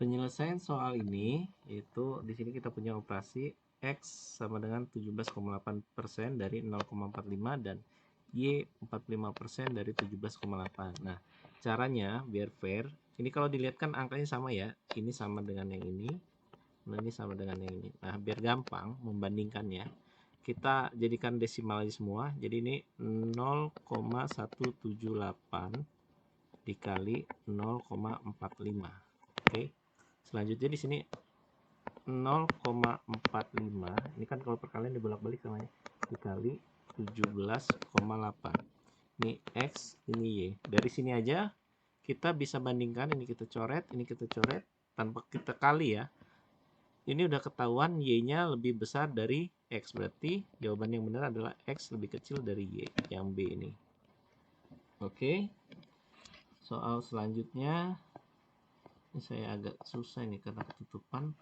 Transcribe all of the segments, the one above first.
Penyelesaian soal ini itu di sini kita punya operasi X sama dengan 17,8% dari 0,45 dan Y 45% dari 17,8. Nah, caranya biar fair, ini kalau dilihat kan angkanya sama ya. Ini sama dengan yang ini, nah ini sama dengan yang ini. Nah, biar gampang membandingkannya, kita jadikan desimal aja semua. Jadi ini 0,178 dikali 0,45. Oke. Selanjutnya di sini 0,45. Ini kan kalau perkalian dibolak-balik sama dikali 17,8. Ini X, ini Y. Dari sini aja kita bisa bandingkan, ini kita coret, ini kita coret tanpa kita kali ya. Ini udah ketahuan Y-nya lebih besar dari X, berarti jawaban yang benar adalah X lebih kecil dari Y, yang B ini. Oke. Soal selanjutnya, ini saya agak susah nih karena ketutupan.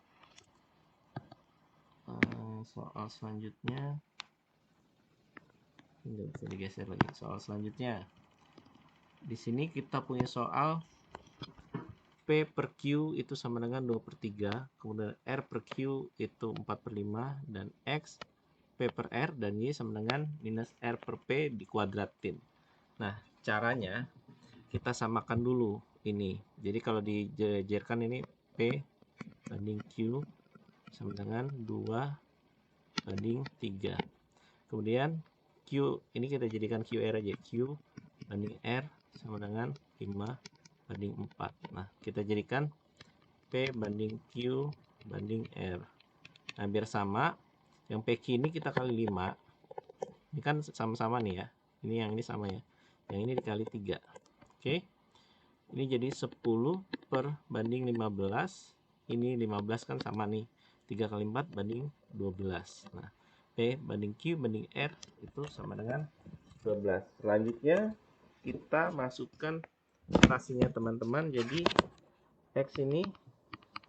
Soal selanjutnya nggak bisa digeser lagi. Soal selanjutnya, di sini kita punya soal P per Q itu sama dengan 2/3, kemudian R per Q itu 4/5, dan X P per R dan Y sama dengan minus R per P dikuadratin. Nah, caranya kita samakan dulu ini. Jadi kalau dijejerkan ini P banding Q sama dengan 2/3. Kemudian Q ini kita jadikan QR aja. Q banding R sama dengan 5/4. Nah, kita jadikan P banding Q banding R. Nah, biar sama, yang PQ ini kita kali 5. Ini kan sama-sama nih ya. Ini yang ini sama ya. Yang ini dikali 3. Oke. Ini jadi 10 per banding 15. Ini 15 kan sama nih. 3 kali 4 banding 12. Nah, P banding Q banding R itu sama dengan 12. Selanjutnya kita masukkan operasinya teman-teman. Jadi X ini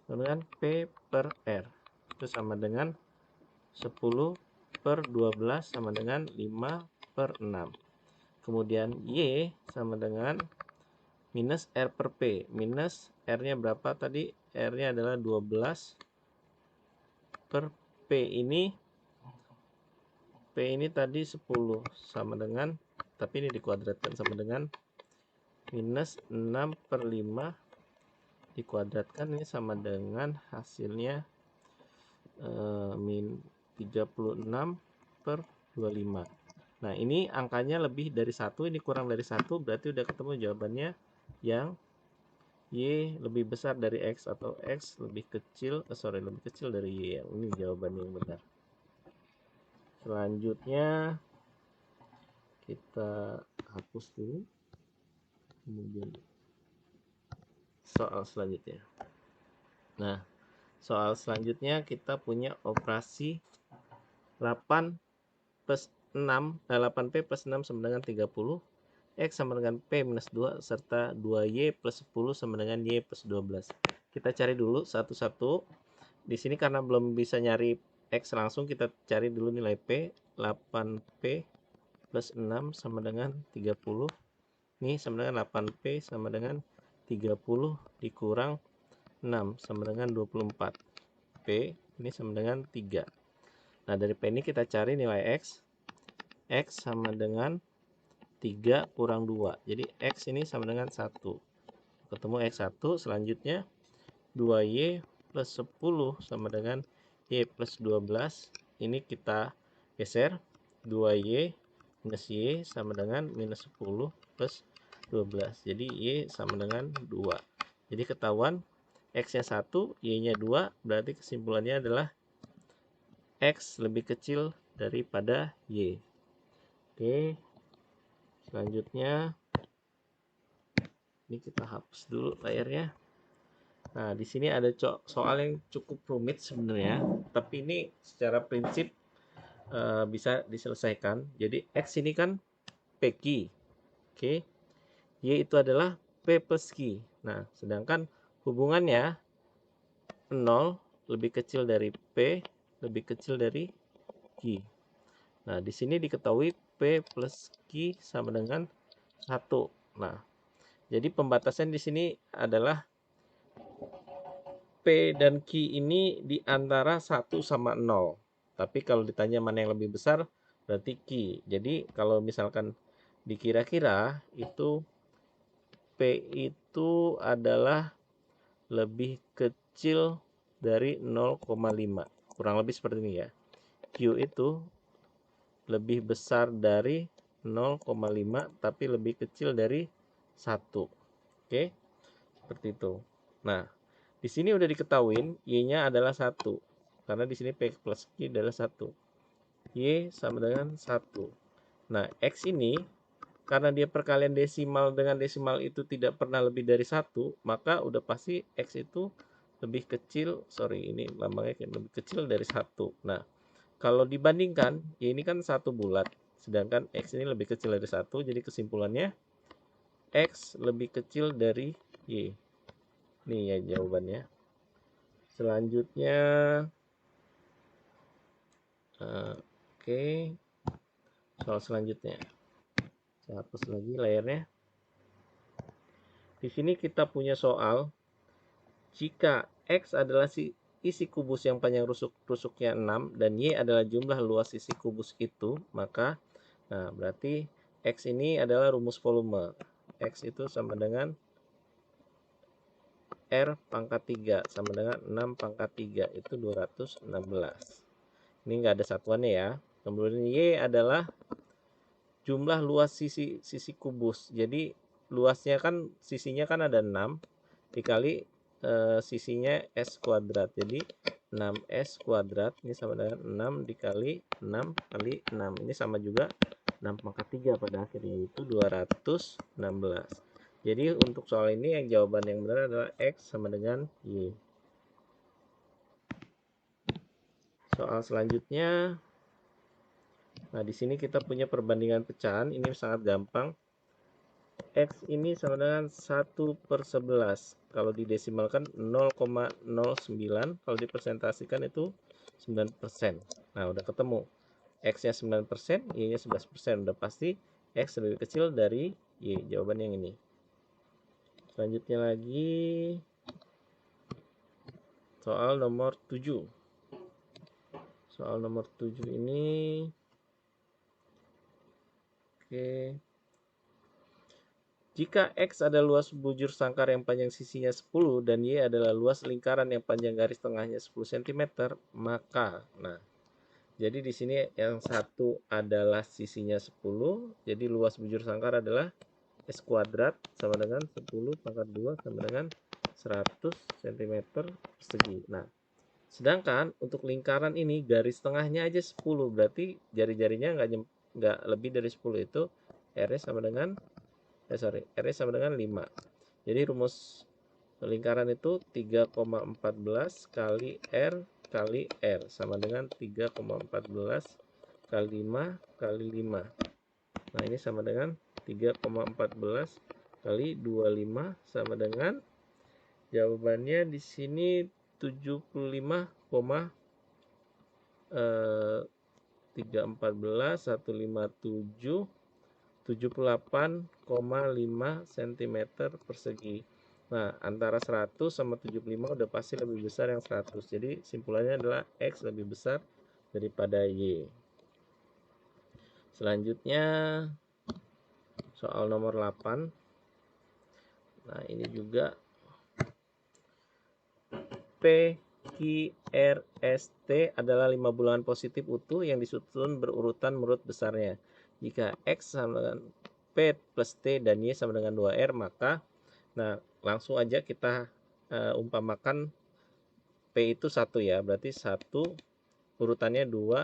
sama dengan P per R. Itu sama dengan 10 per 12 sama dengan 5 per 6. Kemudian Y sama dengan minus R per P. Minus R-nya berapa tadi? R-nya adalah 12 per P ini. P ini tadi 10 sama dengan, tapi ini dikuadratkan sama dengan minus 6 per 5 dikuadratkan, ini sama dengan hasilnya min 36 per 25. Nah, ini angkanya lebih dari 1, ini kurang dari 1, berarti udah ketemu jawabannya yang Y lebih besar dari X atau X lebih kecil, lebih kecil dari Y. Ini jawaban yang benar. Selanjutnya kita hapus dulu. Kemudian soal selanjutnya. Nah, soal selanjutnya kita punya operasi 8 plus 6, 8P plus 6 sama dengan 30. X sama dengan P minus 2 serta 2Y plus 10 sama dengan Y plus 12. Kita cari dulu satu-satu. Di sini karena belum bisa nyari X langsung, kita cari dulu nilai P. 8P plus 6 sama dengan 30. Ini sama dengan 8P sama dengan 30 dikurang 6 sama dengan 24. P ini sama dengan 3. Nah, dari P ini kita cari nilai X. X sama dengan 3 kurang 2. Jadi X ini sama dengan 1. Ketemu X1. Selanjutnya 2Y plus 10 sama dengan Y plus 12. Ini kita geser. 2Y minus Y sama dengan minus 10 plus 12. Jadi Y sama dengan 2. Jadi ketahuan X-nya 1, Y-nya 2. Berarti kesimpulannya adalah X lebih kecil daripada Y. Oke. Selanjutnya ini kita hapus dulu layarnya. Nah, di sini ada soal yang cukup rumit sebenarnya, tapi ini secara prinsip bisa diselesaikan. Jadi X ini kan PQ. Oke. Y itu adalah P plus Q. Nah, sedangkan hubungannya 0 lebih kecil dari P lebih kecil dari Q. Nah, di sini diketahui P plus Q sama dengan 1. Nah, jadi pembatasan di sini adalah P dan Q ini di antara 1 sama 0. Tapi kalau ditanya mana yang lebih besar, berarti Q. Jadi kalau misalkan dikira-kira itu P itu adalah lebih kecil dari 0,5. Kurang lebih seperti ini ya. Q itu lebih besar dari 0,5 tapi lebih kecil dari 1. Oke, seperti itu. Nah, di sini udah diketahuin Y-nya adalah 1. Karena di sini P plus Q adalah 1. Y sama dengan 1. Nah, X ini karena dia perkalian desimal dengan desimal itu tidak pernah lebih dari 1, maka udah pasti X itu lebih kecil, ini lambangnya lebih kecil dari 1. Nah, kalau dibandingkan, Y ini kan 1 bulat, sedangkan X ini lebih kecil dari 1, jadi kesimpulannya X lebih kecil dari Y. Ini ya jawabannya. Selanjutnya, oke, soal selanjutnya. Saya hapus lagi layarnya. Di sini kita punya soal, jika X adalah isi kubus yang panjang rusuknya 6 dan Y adalah jumlah luas isi kubus itu, maka berarti X ini adalah rumus volume. X itu sama dengan R pangkat 3 sama dengan 6 pangkat 3 itu 216. Ini enggak ada satuannya ya. Kemudian Y adalah jumlah luas sisi kubus. Jadi luasnya kan sisinya kan ada 6 dikali sisinya S kuadrat. Jadi 6S kuadrat ini sama dengan 6 dikali 6 kali 6. Ini sama juga 6 pangkat 3 pada akhirnya itu 216. Jadi untuk soal ini yang jawaban yang benar adalah X sama dengan Y. Soal selanjutnya, nah di sini kita punya perbandingan pecahan, ini sangat gampang. X ini sama dengan 1/11. Kalau didesimalkan 0,09, kalau dipersentasikan itu 9%. Nah, udah ketemu. X-nya 9%, Y-nya 11%. Udah pasti X lebih kecil dari Y. Jawaban yang ini. Selanjutnya lagi soal nomor 7. Soal nomor 7 ini oke. Jika X adalah luas bujur sangkar yang panjang sisinya 10 dan Y adalah luas lingkaran yang panjang garis tengahnya 10 cm, maka jadi di sini yang satu adalah sisinya 10, jadi luas bujur sangkar adalah S kuadrat sama dengan 10 pangkat 2 sama dengan 100 cm persegi. Nah, sedangkan untuk lingkaran ini garis tengahnya aja 10, berarti jari-jarinya nggak lebih dari 10, itu R-nya sama dengan R-nya sama dengan 5. Jadi rumus lingkaran itu 3,14 kali R kali R sama dengan 3,14 kali 5 kali 5. Nah, ini sama dengan 3,14 kali 25 sama dengan jawabannya di sini 75,314 157 78,5 cm persegi. Nah, antara 100 sama 75 udah pasti lebih besar yang 100. Jadi simpulannya adalah X lebih besar daripada Y. Selanjutnya soal nomor 8. Nah, ini juga P, Q, R, S, T adalah 5 bulangan positif utuh yang disusun berurutan menurut besarnya. Jika X sama dengan P plus T dan Y sama dengan 2R, maka langsung aja kita umpamakan P itu 1 ya. Berarti 1 urutannya 2,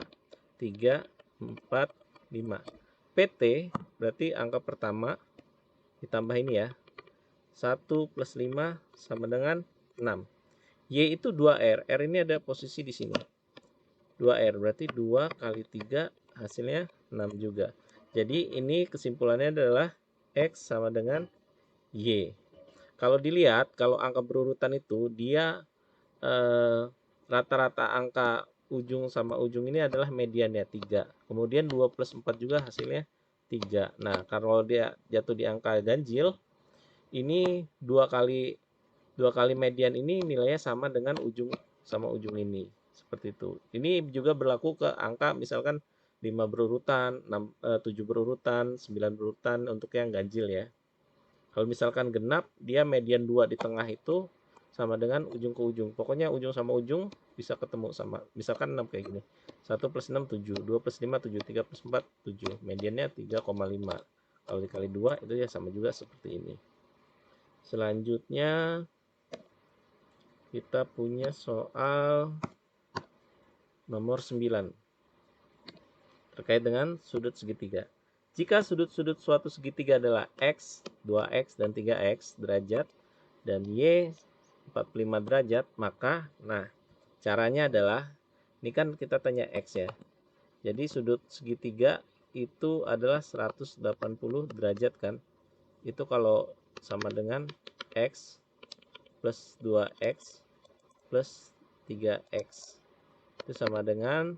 3, 4, 5. PT berarti angka pertama ditambah ini ya. 1 plus 5 sama dengan 6. Y itu 2R. R ini ada posisi di sini. 2R berarti 2 kali 3 hasilnya 6 juga. Jadi ini kesimpulannya adalah X sama dengan Y. Kalau dilihat, kalau angka berurutan itu dia rata-rata angka ujung sama ujung ini adalah mediannya 3. Kemudian 2 plus 4 juga hasilnya 3. Nah, kalau dia jatuh di angka ganjil, ini 2 kali 2 kali median ini nilainya sama dengan ujung sama ujung ini. Seperti itu. Ini juga berlaku ke angka misalkan 5 berurutan, 7 berurutan, 9 berurutan untuk yang ganjil ya. Kalau misalkan genap, dia median 2 di tengah itu sama dengan ujung ke ujung. Pokoknya ujung sama ujung bisa ketemu sama. Misalkan 6 kayak gini. 1 plus 6, 7. 2 plus 5, 7. 3 plus 4, 7. Mediannya 3,5. Kalau dikali 2, itu ya sama juga seperti ini. Selanjutnya, kita punya soal nomor 9. Terkait dengan sudut segitiga. Jika sudut-sudut suatu segitiga adalah X, 2X, dan 3X derajat, dan Y 45 derajat, maka, nah, caranya adalah, ini kan kita tanya X ya. Jadi sudut segitiga itu adalah 180 derajat kan. Itu kalau sama dengan X plus 2X plus 3X. Itu sama dengan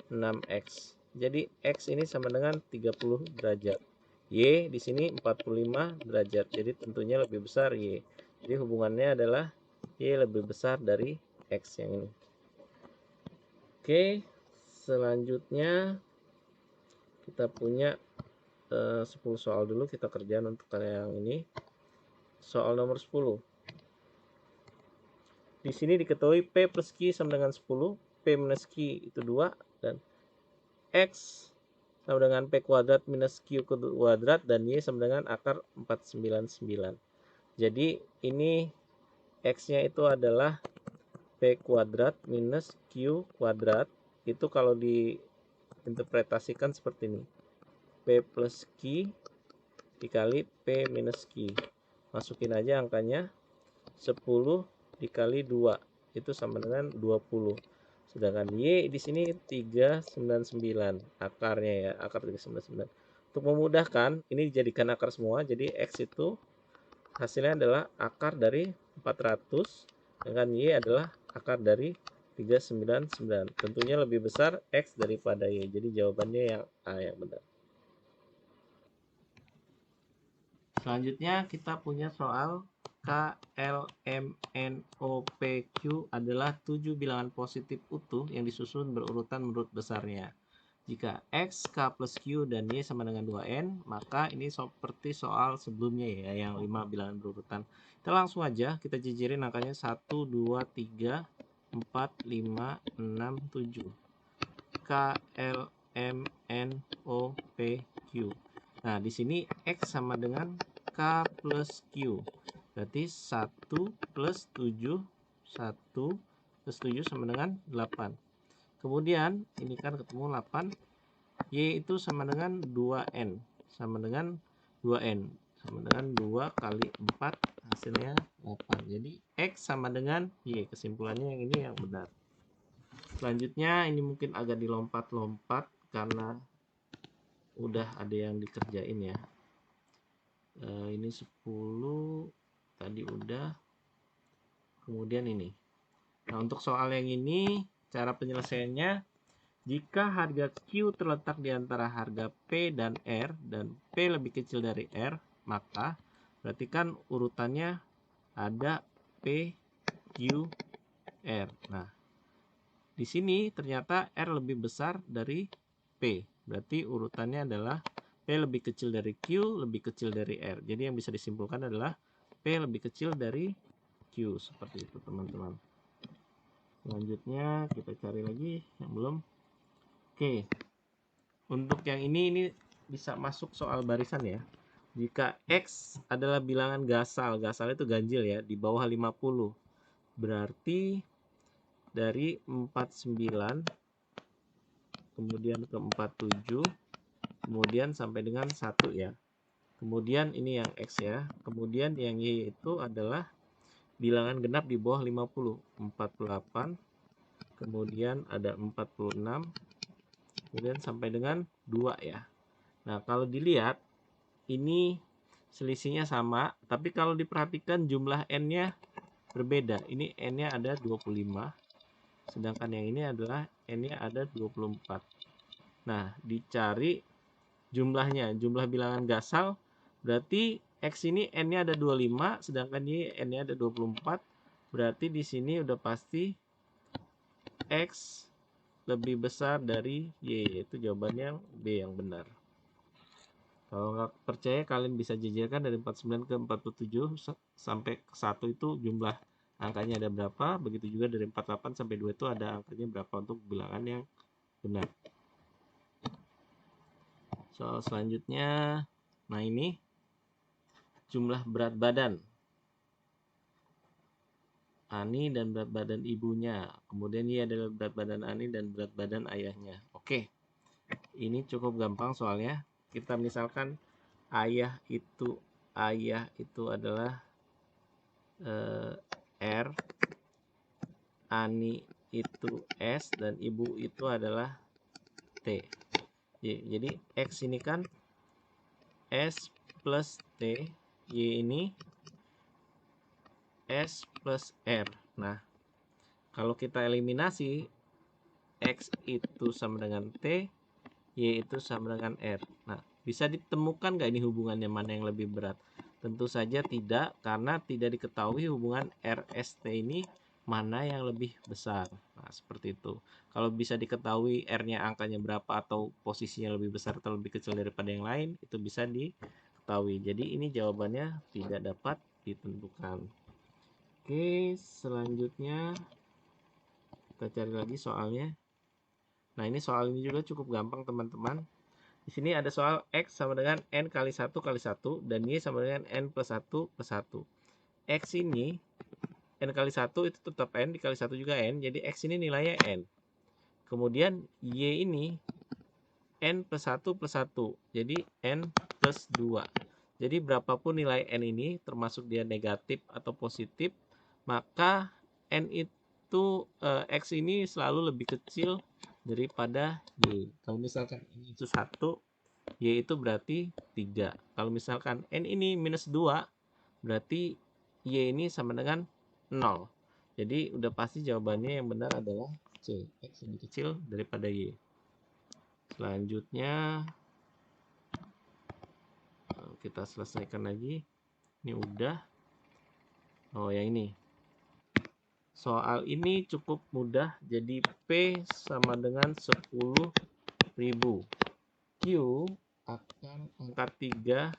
6X. Jadi X ini sama dengan 30 derajat. Y di sini 45 derajat. Jadi tentunya lebih besar Y. Jadi hubungannya adalah Y lebih besar dari X yang ini. Oke, selanjutnya kita punya 10 soal dulu kita kerjaan untuk yang ini. Soal nomor 10. Di sini diketahui P plus Q sama dengan 10, P minus Q itu 2, dan X sama dengan P kuadrat minus Q kuadrat, dan Y sama dengan akar 499. Jadi ini X-nya itu adalah P kuadrat minus Q kuadrat. Itu kalau diinterpretasikan seperti ini. P plus Q dikali P minus Q. Masukin aja angkanya. 10 dikali 2 itu sama dengan 20. Sedangkan Y di sini 399 akarnya ya, akar 399. Untuk memudahkan, ini dijadikan akar semua. Jadi X itu hasilnya adalah akar dari 400, sedangkan Y adalah akar dari 399. Tentunya lebih besar X daripada Y. Jadi jawabannya yang A yang benar. Selanjutnya kita punya soal K, L, M, N, O, P, Q adalah 7 bilangan positif utuh yang disusun berurutan menurut besarnya. Jika X, K plus Q dan Y sama dengan 2N, maka ini seperti soal sebelumnya ya, yang 5 bilangan berurutan. Kita langsung aja, kita jijirin angkanya 1, 2, 3, 4, 5, 6, 7. K, L, M, N, O, P, Q. Nah, di sini X sama dengan K plus Q. Berarti 1 plus 7, 1 plus 7 sama dengan 8. Kemudian, ini kan ketemu 8. Y itu sama dengan 2N. Sama dengan 2N. Sama dengan 2 kali 4, hasilnya 8. Jadi, X sama dengan Y. Kesimpulannya yang ini yang benar. Selanjutnya, ini mungkin agak dilompat-lompat karena udah ada yang dikerjain ya. Ini 10 tadi udah, kemudian ini. Nah, untuk soal yang ini cara penyelesaiannya, jika harga Q terletak di antara harga P dan R dan P lebih kecil dari R, maka berarti kan urutannya ada P, Q, R. Nah, di sini ternyata R lebih besar dari P. Berarti urutannya adalah P lebih kecil dari Q, lebih kecil dari R. Jadi yang bisa disimpulkan adalah P lebih kecil dari Q. Seperti itu teman-teman. Selanjutnya kita cari lagi yang belum. Oke. Untuk yang ini bisa masuk soal barisan ya. Jika X adalah bilangan gasal, gasal itu ganjil ya, di bawah 50. Berarti dari 49 kemudian ke 47, kemudian sampai dengan 1 ya. Kemudian ini yang X ya. Kemudian yang Y itu adalah bilangan genap di bawah 50. 48, kemudian ada 46, kemudian sampai dengan 2 ya. Nah, kalau dilihat ini selisihnya sama, tapi kalau diperhatikan jumlah N-nya berbeda. Ini N-nya ada 25, sedangkan yang ini adalah N-nya ada 24. Nah, dicari jumlahnya, jumlah bilangan gasal, berarti X ini N-nya ada 25, sedangkan Y N-nya ada 24. Berarti di sini udah pasti X lebih besar dari Y. Itu jawabannya B yang benar. Kalau nggak percaya, kalian bisa jajarkan dari 49 ke 47 sampai ke 1 itu jumlah angkanya ada berapa. Begitu juga dari 48 sampai 2 itu ada angkanya berapa untuk bilangan yang benar. Soal selanjutnya, nah ini jumlah berat badan Ani dan berat badan ibunya. Kemudian ini adalah berat badan Ani dan berat badan ayahnya. Oke, ini cukup gampang soalnya. Kita misalkan ayah itu adalah R, Ani itu S, dan ibu itu adalah T. Jadi X ini kan S plus T, Y ini S plus R. Nah, kalau kita eliminasi, X itu sama dengan T, Y itu sama dengan R. Nah, bisa ditemukan nggak ini hubungannya mana yang lebih berat? Tentu saja tidak, karena tidak diketahui hubungan RST ini mana yang lebih besar. Nah, seperti itu. Kalau bisa diketahui R-nya angkanya berapa atau posisinya lebih besar atau lebih kecil daripada yang lain, itu bisa diketahui. Jadi ini jawabannya tidak dapat ditentukan. Oke, selanjutnya kita cari lagi soalnya. Nah, ini soal ini juga cukup gampang, teman-teman. Di sini ada soal X sama dengan N kali 1 kali 1 dan Y sama dengan N plus 1 plus 1. X ini N kali 1 itu tetap N, dikali 1 juga N, jadi X ini nilainya N. Kemudian Y ini N plus 1 plus 1, jadi N plus 2. Jadi berapapun nilai N ini, termasuk dia negatif atau positif, maka N itu X ini selalu lebih kecil daripada Y. Kalau misalkan N itu 1, Y itu berarti 3. Kalau misalkan N ini minus 2, berarti Y ini sama dengan 0. Jadi udah pasti jawabannya yang benar adalah C. X lebih kecil daripada Y. Selanjutnya kita selesaikan lagi. Ini udah. Oh, yang ini. Soal ini cukup mudah. Jadi P sama dengan 10.000. Q akan angkat 3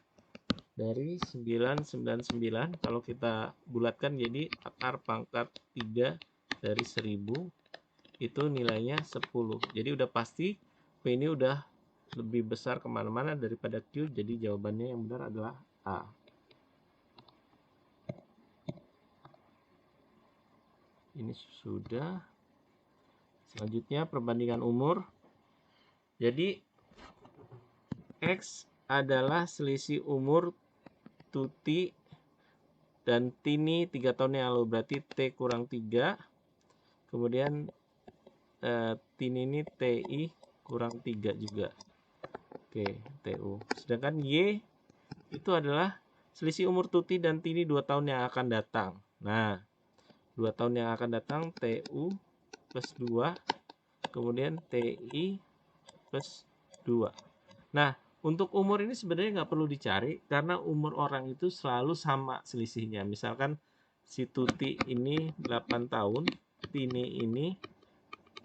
dari 999. Kalau kita bulatkan jadi akar pangkat 3 dari 1000. Itu nilainya 10. Jadi udah pasti P ini udah lebih besar kemana-mana daripada Q. Jadi jawabannya yang benar adalah A. Ini sudah. Selanjutnya perbandingan umur. Jadi X adalah selisih umur Tuti dan Tini 3 tahun yang lalu. Berarti T kurang 3. Kemudian Tini ini TI kurang 3 juga. Oke, TU. Sedangkan Y itu adalah selisih umur Tuti dan Tini 2 tahun yang akan datang. Nah, 2 tahun yang akan datang TU plus 2. Kemudian TI plus 2. Nah, untuk umur ini sebenarnya nggak perlu dicari karena umur orang itu selalu sama selisihnya. Misalkan si Tuti ini 8 tahun, Tini ini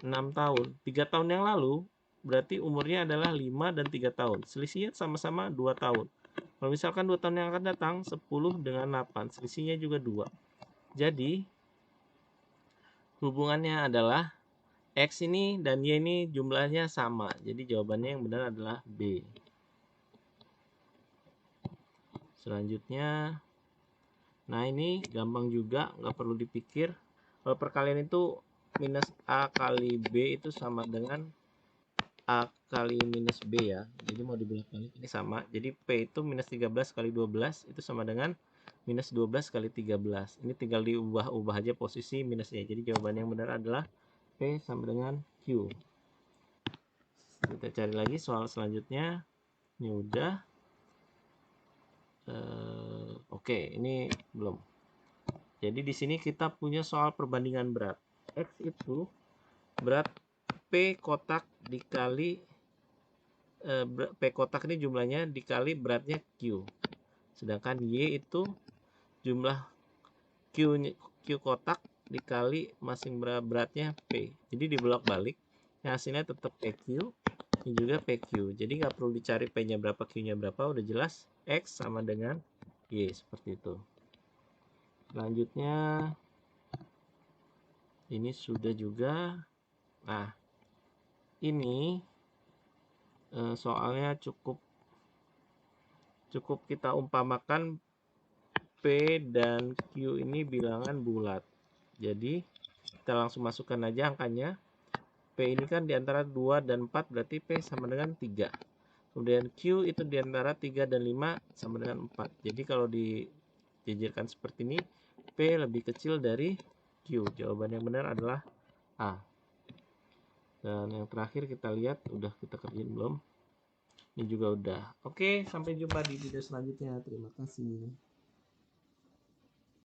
6 tahun. 3 tahun yang lalu berarti umurnya adalah 5 dan 3 tahun. Selisihnya sama-sama 2 tahun. Kalau misalkan 2 tahun yang akan datang, 10 dengan 8. Selisihnya juga 2. Jadi, hubungannya adalah X ini dan Y ini jumlahnya sama. Jadi jawabannya yang benar adalah B. Selanjutnya, nah ini gampang juga, nggak perlu dipikir. Kalau perkalian itu minus A kali B itu sama dengan A kali minus B ya. Jadi mau dibolak-balik ini sama. Jadi P itu minus 13 kali 12 itu sama dengan minus 12 kali 13. Ini tinggal diubah-ubah aja posisi minusnya. Jadi jawaban yang benar adalah P sama dengan Q. Kita cari lagi soal selanjutnya. Ini udah. Oke, ini belum. Jadi di sini kita punya soal perbandingan berat. X itu berat P kotak dikali P kotak ini jumlahnya dikali beratnya Q. Sedangkan Y itu jumlah Q kotak dikali masing beratnya P. Jadi dibolak-balik, hasilnya tetap PQ, ini juga PQ. Jadi nggak perlu dicari P-nya berapa, Q-nya berapa, udah jelas X sama dengan Y, seperti itu. Selanjutnya, ini sudah juga. Nah, ini soalnya cukup kita umpamakan P dan Q ini bilangan bulat. Jadi kita langsung masukkan aja angkanya. P ini kan diantara 2 dan 4, berarti P sama dengan 3. Kemudian Q itu diantara 3 dan 5 sama dengan 4. Jadi kalau dijajarkan seperti ini, P lebih kecil dari Q. Jawaban yang benar adalah A. Dan yang terakhir kita lihat, udah kita kerjain belum? Ini juga udah. Oke, sampai jumpa di video selanjutnya. Terima kasih.